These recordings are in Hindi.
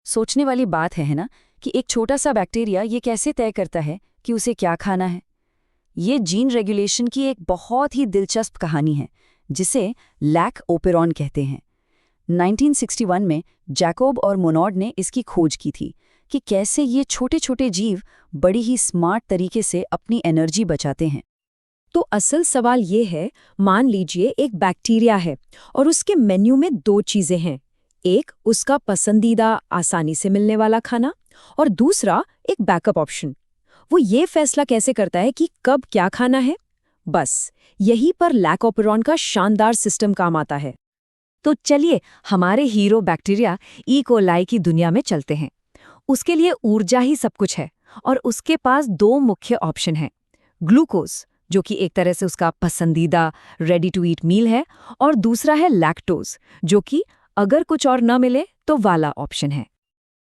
सोचने वाली बात है ना, कि एक छोटा सा बैक्टीरिया ये कैसे तय करता है कि उसे क्या खाना है। ये जीन रेगुलेशन की एक बहुत ही दिलचस्प कहानी है, जिसे लैक ओपेरॉन कहते हैं। 1961 में जैकोब और मोनॉड ने इसकी खोज की थी कि कैसे ये छोटे छोटे जीव बड़ी ही स्मार्ट तरीके से अपनी एनर्जी बचाते हैं। तो असल सवाल ये है, मान लीजिए एक बैक्टीरिया है और उसके मेन्यू में दो चीजें हैं। एक उसका पसंदीदा आसानी से मिलने वाला खाना और दूसरा एक बैकअप ऑप्शन। वो ये फैसला कैसे करता है कि कब क्या खाना है? बस यहीं पर लैक ओपेरॉन का शानदार सिस्टम काम आता है। तो चलिए हमारे हीरो बैक्टीरिया ई कोलाई की दुनिया में चलते हैं। उसके लिए ऊर्जा ही सब कुछ है और उसके पास दो मुख्य ऑप्शन हैं। ग्लूकोज, जो कि एक तरह से उसका पसंदीदा रेडी टू ईट मील है, और दूसरा है लैक्टोज, जो कि अगर कुछ और न मिले तो वाला ऑप्शन है।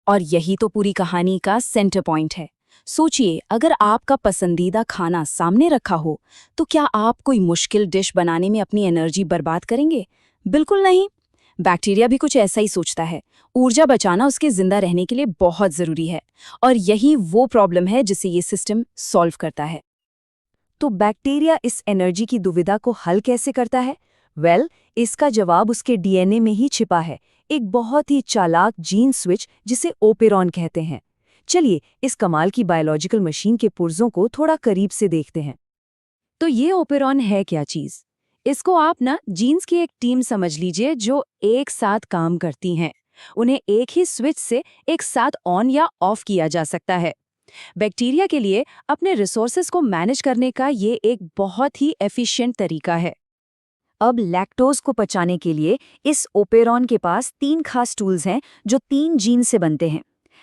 और यही तो पूरी कहानी का सेंटर पॉइंट है। सोचिए, अगर आपका पसंदीदा खाना सामने रखा हो, तो क्या आप कोई मुश्किल डिश बनाने में अपनी एनर्जी बर्बाद करेंगे? बिल्कुल नहीं। बैक्टीरिया भी कुछ ऐसा ही सोचता है। ऊर्जा बचाना उसके जिंदा रहने के लिए बहुत जरूरी है, और यही वो प्रॉब्लम है जिसे ये सिस्टम सॉल्व करता है। तो बैक्टीरिया इस एनर्जी की दुविधा को हल कैसे करता है? इसका जवाब उसके डीएनए में ही छिपा है, एक बहुत ही चालाक जीन स्विच जिसे ओपेरॉन कहते हैं। चलिए इस कमाल की बायोलॉजिकल मशीन के पुर्जों को थोड़ा करीब से देखते हैं। तो ये ओपेरॉन है क्या चीज? इसको आप ना जीन्स की एक टीम समझ लीजिए, जो एक साथ काम करती हैं। उन्हें एक ही स्विच से एक साथ ऑन या ऑफ किया जा सकता है। बैक्टीरिया के लिए अपने रिसोर्सेज को मैनेज करने का ये एक बहुत ही एफिशिएंट तरीका है। अब लैक्टोज को पचाने के लिए इस ओपेरॉन के पास 3 खास टूल्स हैं, जो 3 जीन से बनते हैं।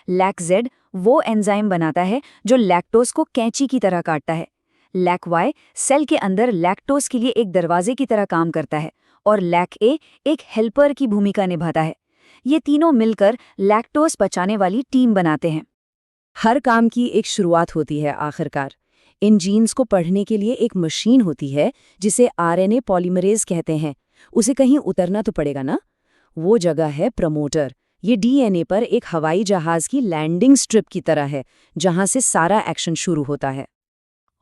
लैक-जेड वो एंजाइम बनाता है जो लैक्टोज को कैंची की तरह काटता है। लैक-वाई सेल के अंदर लैक्टोज के लिए एक दरवाजे की तरह काम करता है, और लैक-ए एक हेल्पर की भूमिका निभाता है। ये तीनों मिलकर लैक्टोज पचाने वाली टीम बनाते हैं। हर काम की एक शुरुआत होती है आखिरकार। इन जीन्स को पढ़ने के लिए एक मशीन होती है जिसे आरएनए पॉलीमरेज कहते हैं। उसे कहीं उतरना तो पड़ेगा ना? वो जगह है प्रमोटर। ये डीएनए पर एक हवाई जहाज की लैंडिंग स्ट्रिप की तरह है, जहां से सारा एक्शन शुरू होता है।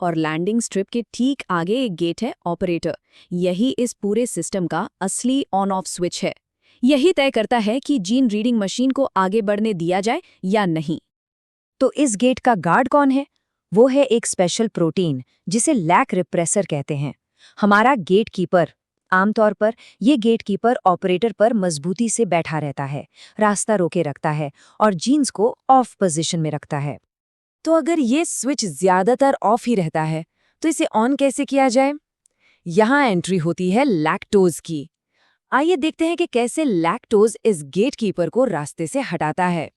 और लैंडिंग स्ट्रिप के ठीक आगे एक गेट है, ऑपरेटर। यही इस पूरे सिस्टम का असली ऑन ऑफ स्विच है। यही तय करता है कि जीन रीडिंग मशीन को आगे बढ़ने दिया जाए या नहीं। तो इस गेट का गार्ड कौन है? वो है एक स्पेशल प्रोटीन जिसे लैक रिप्रेसर कहते हैं। हमारा गेट कीपर। आमतौर पर ये गेट कीपर ऑपरेटर पर मजबूती से बैठा रहता है, रास्ता रोके रखता है और जीन्स को ऑफ पोजीशन में रखता है। तो अगर ये स्विच ज्यादातर ऑफ ही रहता है, तो इसे ऑन कैसे किया जाए? यहाँ एंट्री होती है लैक्टोज की। आइए देखते हैं कि कैसे लैक्टोज इस गेट कीपर को रास्ते से हटाता है।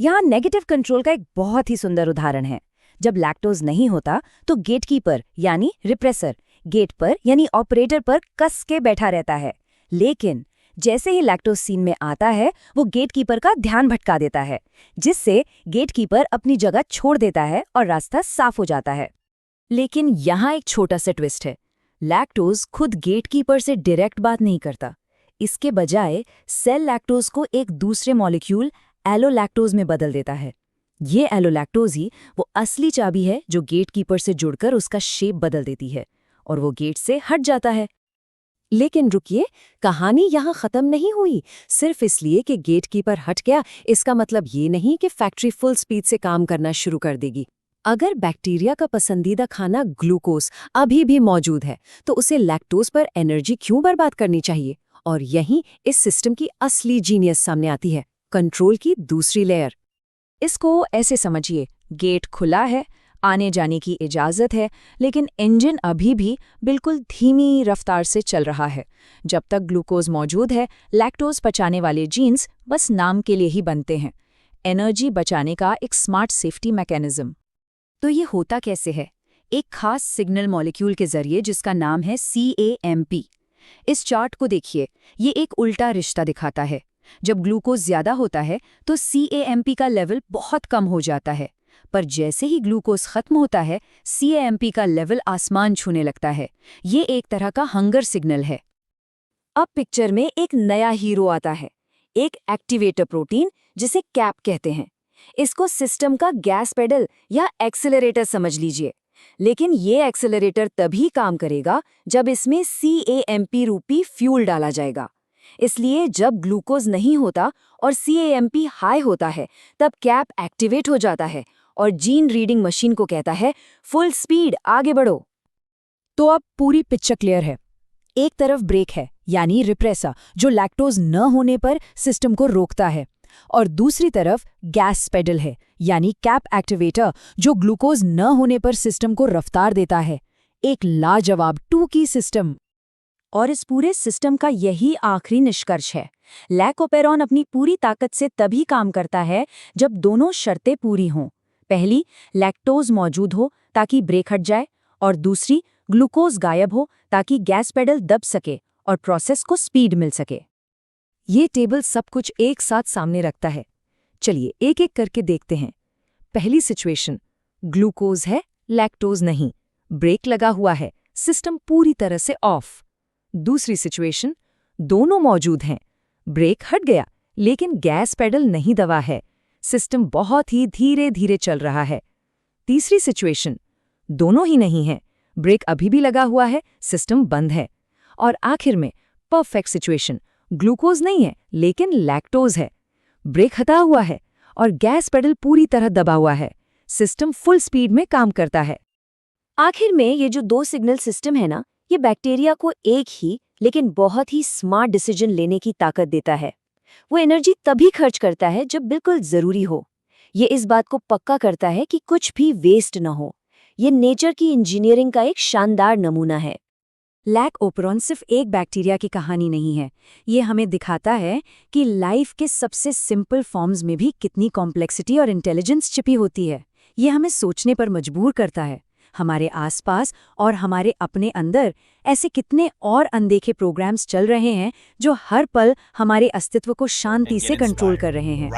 यहाँ नेगेटिव कंट्रोल का एक बहुत ही सुंदर उदाहरण है। जब लैक्टोज नहीं होता तो गेटकीपर यानी रिप्रेसर गेट पर यानी ऑपरेटर पर कस के बैठा रहता है, लेकिन जैसे ही लैक्टोज सीन में आता है, वो गेटकीपर का ध्यान भटका देता है, जिससे गेटकीपर अपनी जगह छोड़ देता है और रास्ता साफ हो जाता है। लेकिन यहाँ एक छोटा सा ट्विस्ट है। लैक्टोज खुद गेटकीपर से डायरेक्ट बात नहीं करता। इसके बजाय सेल लैक्टोज को एक दूसरे मॉलिक्यूल एलोलैक्टोज में बदल देता है। ये एलोलैक्टोज ही वो असली चाबी है जो गेटकीपर से जुड़कर उसका शेप बदल देती है और वो गेट से हट जाता है। लेकिन रुकिए, कहानी यहाँ खत्म नहीं हुई। सिर्फ इसलिए कि गेटकीपर हट गया, इसका मतलब ये नहीं कि फैक्ट्री फुल स्पीड से काम करना शुरू कर देगी। अगर बैक्टीरिया का पसंदीदा खाना ग्लूकोज अभी भी मौजूद है, तो उसे लैक्टोज पर एनर्जी क्यों बर्बाद करनी चाहिए? और यहीं इस सिस्टम की असली जीनियस सामने आती है, कंट्रोल की दूसरी लेयर। इसको ऐसे समझिए, गेट खुला है, आने जाने की इजाज़त है, लेकिन इंजन अभी भी बिल्कुल धीमी रफ्तार से चल रहा है। जब तक ग्लूकोज मौजूद है, लैक्टोज पचाने वाले जीन्स बस नाम के लिए ही बनते हैं, एनर्जी बचाने का एक स्मार्ट सेफ्टी मैकेनिज्म। तो ये होता कैसे है? एक खास सिग्नल मॉलिक्यूल के जरिए जिसका नाम है CAMP। इस चार्ट को देखिए, ये एक उल्टा रिश्ता दिखाता है। जब ग्लूकोज ज्यादा होता है तो CAMP का लेवल बहुत कम हो जाता है, पर जैसे ही ग्लूकोज खत्म होता है, CAMP का लेवल आसमान छूने लगता है। ये एक तरह का हंगर सिग्नल है। अब पिक्चर में एक नया हीरो आता है, एक एक्टिवेटर प्रोटीन जिसे कैप कहते हैं। इसको सिस्टम का गैस पेडल या एक्सेलरेटर समझ लीजिए। लेकिन ये एक्सेलरेटर तभी काम करेगा जब इसमें CAMP रूपी फ्यूल डाला जाएगा। इसलिए जब ग्लूकोज नहीं होता और CAMP हाई होता है, तब कैप एक्टिवेट हो जाता है और जीन रीडिंग मशीन को कहता है फुल स्पीड आगे बढ़ो। तो अब पूरी पिक्चर क्लियर है। एक तरफ ब्रेक है यानी रिप्रेसर जो लैक्टोज न होने पर सिस्टम को रोकता है, और दूसरी तरफ गैस पेडल है यानी कैप एक्टिवेटर जो ग्लूकोज न होने पर सिस्टम को रफ्तार देता है। एक लाजवाब 2 की सिस्टम। और इस पूरे सिस्टम का यही आखिरी निष्कर्ष है। लैकोपेरॉन अपनी पूरी ताकत से तभी काम करता है जब दोनों शर्तें पूरी हों। पहली, लैक्टोज मौजूद हो ताकि ब्रेक हट जाए, और दूसरी, ग्लूकोज गायब हो ताकि गैस पेडल दब सके और प्रोसेस को स्पीड मिल सके। ये टेबल सब कुछ एक साथ सामने रखता है। चलिए एक एक करके देखते हैं। पहली सिचुएशन, ग्लूकोज है, लैक्टोज नहीं, ब्रेक लगा हुआ है, सिस्टम पूरी तरह से ऑफ। दूसरी सिचुएशन, दोनों मौजूद हैं, ब्रेक हट गया लेकिन गैस पेडल नहीं दबा है, सिस्टम बहुत ही धीरे धीरे चल रहा है। तीसरी सिचुएशन, दोनों ही नहीं हैं, ब्रेक अभी भी लगा हुआ है, सिस्टम बंद है। और आखिर में परफेक्ट सिचुएशन, ग्लूकोज नहीं है लेकिन लैक्टोज है, ब्रेक हटा हुआ है और गैस पेडल पूरी तरह दबा हुआ है, सिस्टम फुल स्पीड में काम करता है। आखिर में ये जो 2 सिग्नल सिस्टम है ना, ये बैक्टीरिया को एक ही लेकिन बहुत ही स्मार्ट डिसीजन लेने की ताकत देता है। वो एनर्जी तभी खर्च करता है जब बिल्कुल जरूरी हो। ये इस बात को पक्का करता है कि कुछ भी वेस्ट न हो। ये नेचर की इंजीनियरिंग का एक शानदार नमूना है। लैकोपेरॉन सिर्फ एक बैक्टीरिया की कहानी नहीं है, ये हमें दिखाता है कि लाइफ के सबसे सिंपल फॉर्म्स में भी कितनी कॉम्प्लेक्सिटी और इंटेलिजेंस छिपी होती है। ये हमें सोचने पर मजबूर करता है। हमारे आसपास और हमारे अपने अंदर ऐसे कितने और अनदेखे प्रोग्राम्स चल रहे हैं जो हर पल हमारे अस्तित्व को शांति से कंट्रोल कर रहे हैं।